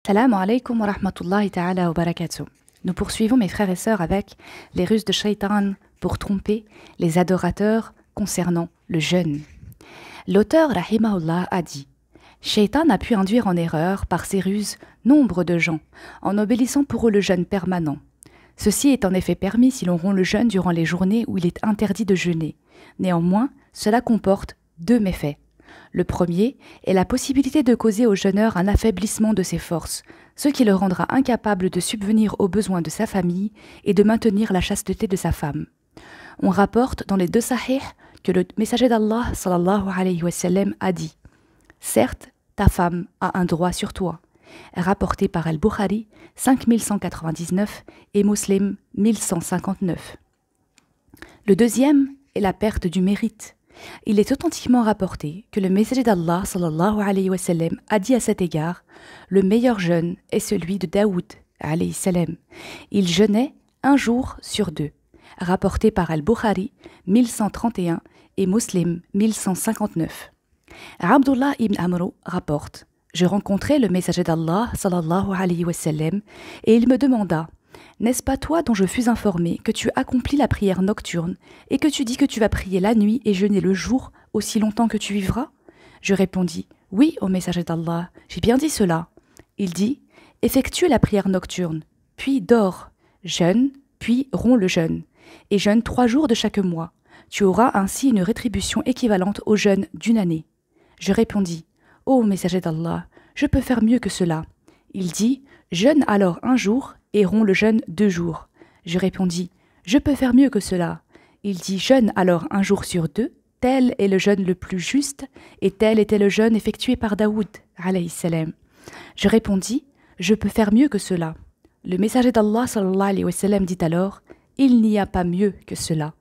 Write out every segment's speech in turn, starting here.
Salam alaikum wa rahmatullahi ta'ala wa barakatuh. Nous poursuivons mes frères et sœurs avec les ruses de Shaitan pour tromper les adorateurs concernant le jeûne. L'auteur rahimahullah a dit: Shaitan a pu induire en erreur par ses ruses nombre de gens en obéissant pour eux le jeûne permanent. Ceci est en effet permis si l'on rompt le jeûne durant les journées où il est interdit de jeûner. Néanmoins, cela comporte deux méfaits. Le premier est la possibilité de causer au jeûneur un affaiblissement de ses forces, ce qui le rendra incapable de subvenir aux besoins de sa famille et de maintenir la chasteté de sa femme. On rapporte dans les deux sahih que le messager d'Allah sallallahu alayhi wa sallam a dit: certes, ta femme a un droit sur toi. Rapporté par Al-Bukhari 5199 et Muslim 1159. Le deuxième est la perte du mérite. Il est authentiquement rapporté que le messager d'Allah sallallahu alayhi wa sallam a dit à cet égard: le meilleur jeûne est celui de Daoud alayhi salam. Il jeûnait un jour sur deux. Rapporté par Al-Bukhari 1131 et Muslim 1159. Abdullah ibn Amr rapporte: je rencontrai le messager d'Allah sallallahu alayhi wa sallam et il me demanda: n'est-ce pas toi dont je fus informé que tu accomplis la prière nocturne et que tu dis que tu vas prier la nuit et jeûner le jour aussi longtemps que tu vivras? Je répondis: oui, ô messager d'Allah, j'ai bien dit cela. Il dit: effectue la prière nocturne, puis dors, jeûne, puis romps le jeûne, et jeûne 3 jours de chaque mois. Tu auras ainsi une rétribution équivalente au jeûne d'une année. Je répondis: ô messager d'Allah, je peux faire mieux que cela. Il dit: jeûne alors un jour et romps le jeûne 2 jours. Je répondis: je peux faire mieux que cela. Il dit: jeûne alors un jour sur 2, tel est le jeûne le plus juste, et tel était le jeûne effectué par Daoud alayhi salam. Je répondis: je peux faire mieux que cela. Le messager d'Allah sallallahu alayhi wa sallam dit alors: il n'y a pas mieux que cela.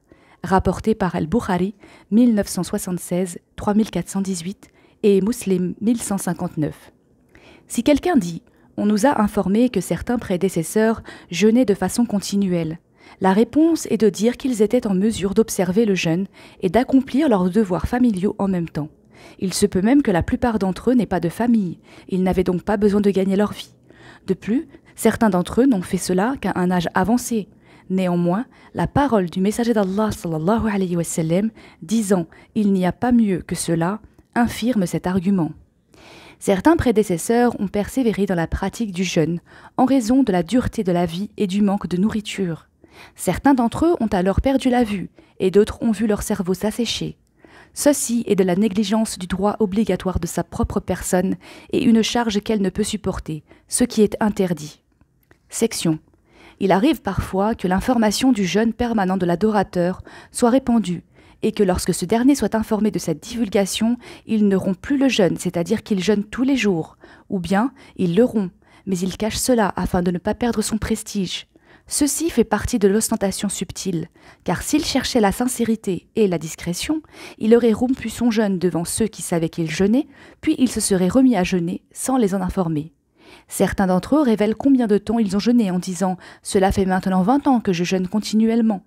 Rapporté par Al-Bukhari 1976 3418 et Muslim 1159. Si quelqu'un dit: on nous a informé que certains prédécesseurs jeûnaient de façon continuelle, la réponse est de dire qu'ils étaient en mesure d'observer le jeûne et d'accomplir leurs devoirs familiaux en même temps. Il se peut même que la plupart d'entre eux n'aient pas de famille, ils n'avaient donc pas besoin de gagner leur vie. De plus, certains d'entre eux n'ont fait cela qu'à un âge avancé. Néanmoins, la parole du messager d'Allah sallallahu alayhi wa sallam disant: il n'y a pas mieux que cela, infirme cet argument. Certains prédécesseurs ont persévéré dans la pratique du jeûne en raison de la dureté de la vie et du manque de nourriture. Certains d'entre eux ont alors perdu la vue et d'autres ont vu leur cerveau s'assécher. Ceci est de la négligence du droit obligatoire de sa propre personne et une charge qu'elle ne peut supporter, ce qui est interdit. Section. Il arrive parfois que l'information du jeûne permanent de l'adorateur soit répandue et que lorsque ce dernier soit informé de cette divulgation, il ne rompt plus le jeûne, c'est-à-dire qu'il jeûne tous les jours, ou bien il le rompt, mais il cache cela afin de ne pas perdre son prestige. Ceci fait partie de l'ostentation subtile, car s'il cherchait la sincérité et la discrétion, il aurait rompu son jeûne devant ceux qui savaient qu'il jeûnait, puis il se serait remis à jeûner sans les en informer. Certains d'entre eux révèlent combien de temps ils ont jeûné en disant: cela fait maintenant 20 ans que je jeûne continuellement.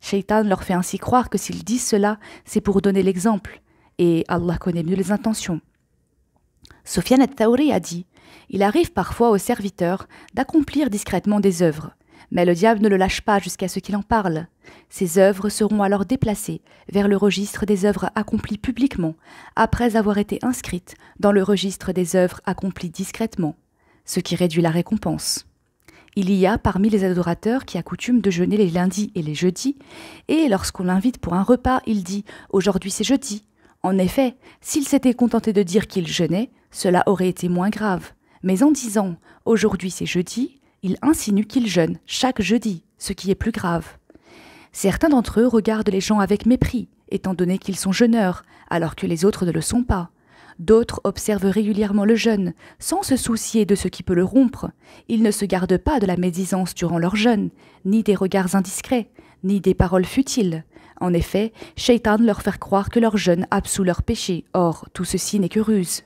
Shaitan leur fait ainsi croire que s'ils disent cela, c'est pour donner l'exemple, et Allah connaît mieux les intentions. Sufyan al-Thawri a dit: il arrive parfois au serviteur d'accomplir discrètement des œuvres, mais le diable ne le lâche pas jusqu'à ce qu'il en parle. Ces œuvres seront alors déplacées vers le registre des œuvres accomplies publiquement, après avoir été inscrites dans le registre des œuvres accomplies discrètement, ce qui réduit la récompense. Il y a parmi les adorateurs qui accoutument de jeûner les lundis et les jeudis, et lorsqu'on l'invite pour un repas, il dit: aujourd'hui c'est jeudi. En effet, s'il s'était contenté de dire qu'il jeûnait, cela aurait été moins grave. Mais en disant aujourd'hui c'est jeudi, il insinue qu'il jeûne chaque jeudi, ce qui est plus grave. Certains d'entre eux regardent les gens avec mépris, étant donné qu'ils sont jeûneurs, alors que les autres ne le sont pas. D'autres observent régulièrement le jeûne, sans se soucier de ce qui peut le rompre. Ils ne se gardent pas de la médisance durant leur jeûne, ni des regards indiscrets, ni des paroles futiles. En effet, Shaitan leur fait croire que leur jeûne absout leurs péchés. Or, tout ceci n'est que ruse.